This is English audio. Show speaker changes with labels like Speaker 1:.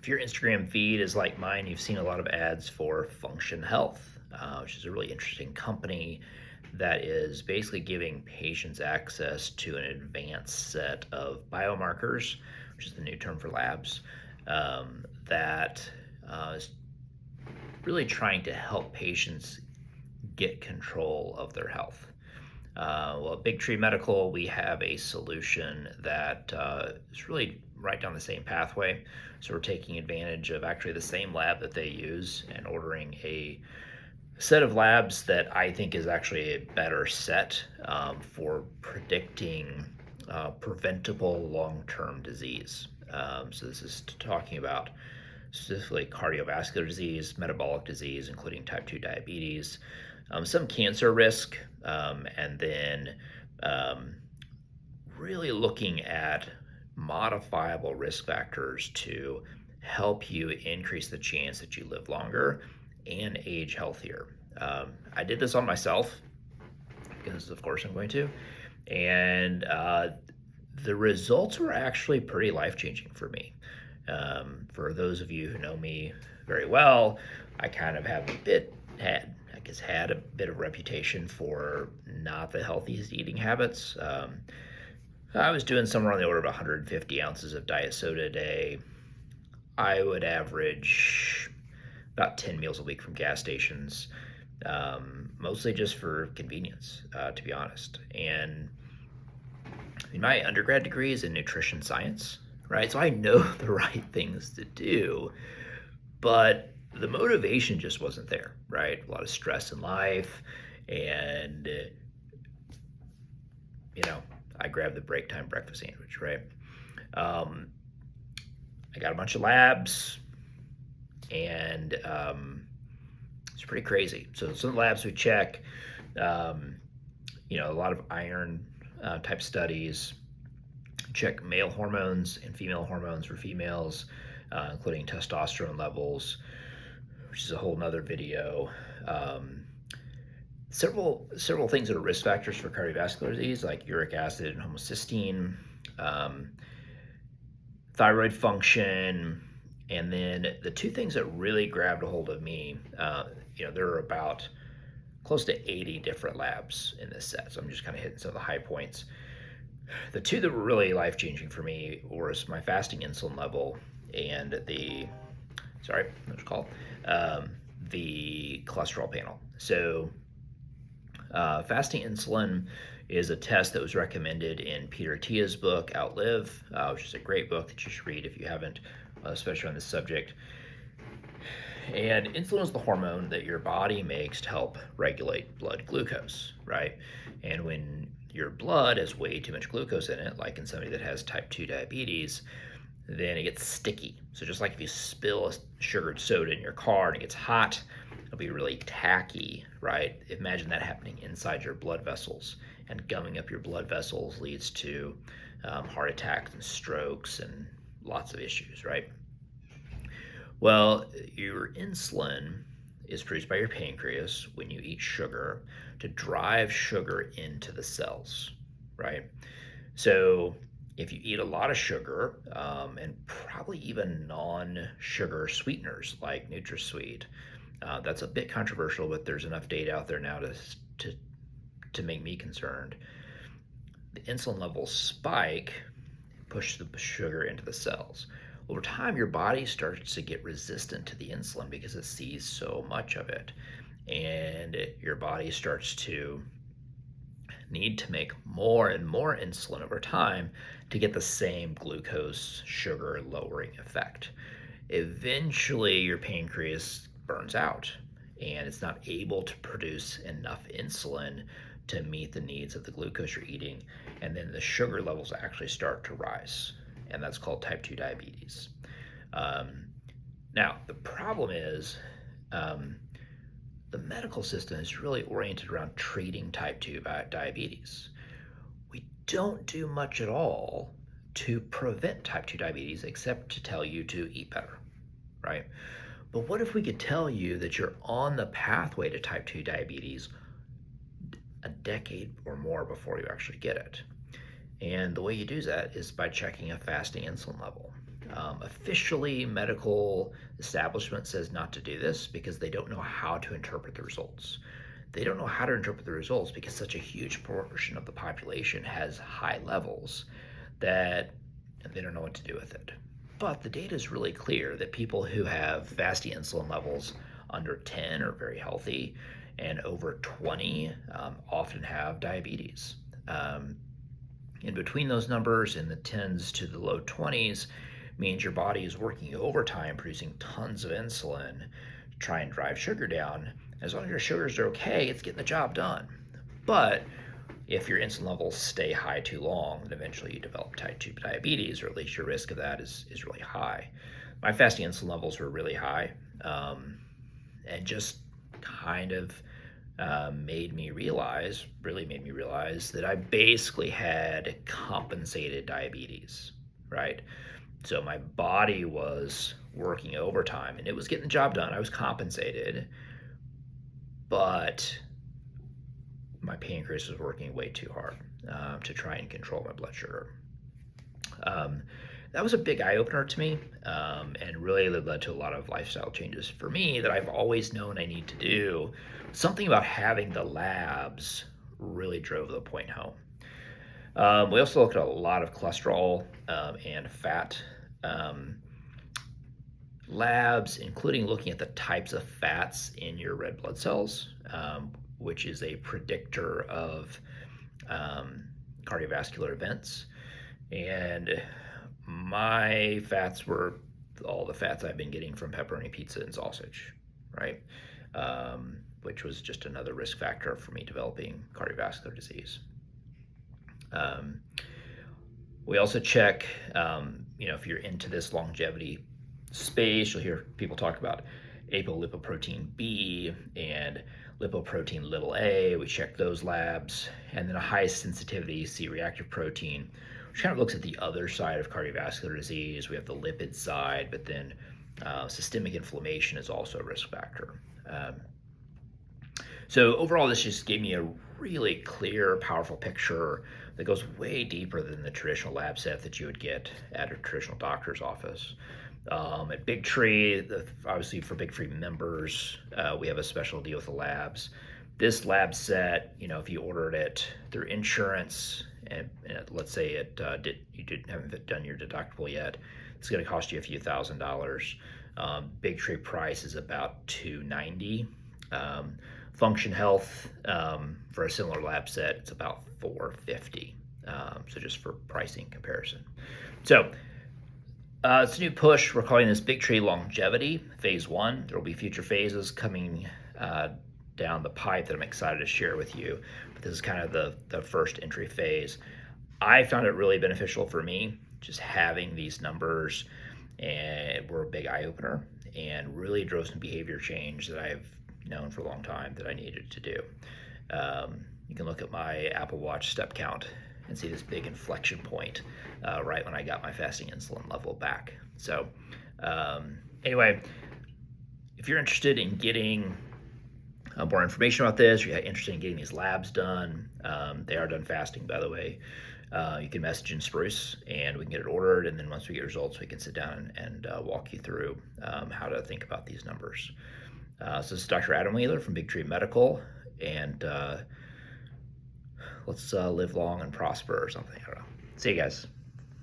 Speaker 1: If your Instagram feed is like mine, you've seen a lot of ads for Function Health, which is a really interesting company that is basically giving patients access to an advanced set of biomarkers, which is the new term for labs, that is really trying to help patients get control of their health. Well, at Big Tree Medical, we have a solution that is really right down the same pathway. So we're taking advantage of actually the same lab that they use and ordering a set of labs that I think is actually a better set for predicting preventable long-term disease. So this is talking about specifically cardiovascular disease, metabolic disease, including type 2 diabetes, some cancer risk, and then really looking at modifiable risk factors to help you increase the chance that you live longer and age healthier. I did this on myself because, of course, I'm going to, and the results were actually pretty life-changing for me. For those of you who know me very well, I kind of have had a bit of reputation for not the healthiest eating habits. I was doing somewhere on the order of 150 ounces of diet soda a day. I would average about 10 meals a week from gas stations, mostly just for convenience, to be honest. And my undergrad degree is in nutrition science, right? So I know the right things to do, but the motivation just wasn't there, right? A lot of stress in life, and I grabbed the break time breakfast sandwich, right? I got a bunch of labs, and it's pretty crazy. So some labs we check, a lot of iron type studies, check male hormones and female hormones for females, including testosterone levels, which is a whole nother video. Several things that are risk factors for cardiovascular disease, like uric acid and homocysteine, thyroid function, and then the two things that really grabbed a hold of me, there are about close to 80 different labs in this set, so I'm just kind of hitting some of the high points. The two that were really life-changing for me was my fasting insulin level and the cholesterol panel. So fasting insulin is a test that was recommended in Peter Attia's book, Outlive, which is a great book that you should read if you haven't, especially on this subject. And insulin is the hormone that your body makes to help regulate blood glucose, right? And when your blood has way too much glucose in it, like in somebody that has type 2 diabetes, then it gets sticky. So just like if you spill a sugared soda in your car and it gets hot, it'll be really tacky, right? Imagine that happening inside your blood vessels, and gumming up your blood vessels leads to heart attacks and strokes and lots of issues, right? Well, your insulin is produced by your pancreas when you eat sugar to drive sugar into the cells, right? So if you eat a lot of sugar, and probably even non-sugar sweeteners like NutraSweet, that's a bit controversial, but there's enough data out there now to make me concerned. The insulin levels spike, push the sugar into the cells. Over time, your body starts to get resistant to the insulin because it sees so much of it, and your body starts to need to make more and more insulin over time to get the same glucose sugar lowering effect. Eventually, your pancreas burns out and it's not able to produce enough insulin to meet the needs of the glucose you're eating, and then the sugar levels actually start to rise, and that's called type 2 diabetes. Now, the problem is the medical system is really oriented around treating type 2 diabetes. We don't do much at all to prevent type 2 diabetes except to tell you to eat better, right? But what if we could tell you that you're on the pathway to type 2 diabetes a decade or more before you actually get it? And the way you do that is by checking a fasting insulin level. Officially, medical establishment says not to do this because they don't know how to interpret the results. They don't know how to interpret the results because such a huge portion of the population has high levels that they don't know what to do with it. But the data is really clear that people who have fasting insulin levels under 10 are very healthy, and over 20 often have diabetes. In between those numbers, in the 10s to the low 20s, means your body is working overtime, producing tons of insulin to try and drive sugar down. As long as your sugars are okay, it's getting the job done. But if your insulin levels stay high too long, then eventually you develop type 2 diabetes, or at least your risk of that is really high. My fasting insulin levels were really high, and just kind of made me realize that I basically had compensated diabetes, right? So my body was working overtime and it was getting the job done. I was compensated, but my pancreas was working way too hard to try and control my blood sugar. That was a big eye-opener to me, and really led to a lot of lifestyle changes for me that I've always known I need to do. Something about having the labs really drove the point home. We also looked at a lot of cholesterol and fat labs, including looking at the types of fats in your red blood cells, which is a predictor of cardiovascular events. And my fats were all the fats I've been getting from pepperoni pizza and sausage, right? Which was just another risk factor for me developing cardiovascular disease. We also check, if you're into this longevity space, you'll hear people talk about apolipoprotein B and lipoprotein little a. We check those labs, and then a high sensitivity C-reactive protein, which kind of looks at the other side of cardiovascular disease. We have the lipid side, but then systemic inflammation is also a risk factor. So overall, this just gave me a really clear, powerful picture that goes way deeper than the traditional lab set that you would get at a traditional doctor's office. At Big Tree, obviously for Big Tree members, we have a special deal with the labs. This lab set, if you ordered it through insurance, and let's say you haven't done your deductible yet, it's going to cost you a few $1,000s. Big Tree price is about $290. Function Health, for a similar lab set, it's about $450. So just for pricing comparison. So it's a new push. We're calling this Big Tree Longevity Phase 1. There will be future phases coming down the pipe that I'm excited to share with you. But this is kind of the first entry phase. I found it really beneficial for me, just having these numbers, and were a big eye-opener and really drove some behavior change that I've known for a long time that I needed to do. You can look at my Apple Watch step count and see this big inflection point right when I got my fasting insulin level back. So anyway, if you're interested in getting more information about this, or you're interested in getting these labs done, they are done fasting, by the way. You can message in Spruce and we can get it ordered, and then once we get results, we can sit down and walk you through how to think about these numbers. So this is Dr. Adam Wheeler from Big Tree Medical, and let's live long and prosper or something. I don't know. See you guys.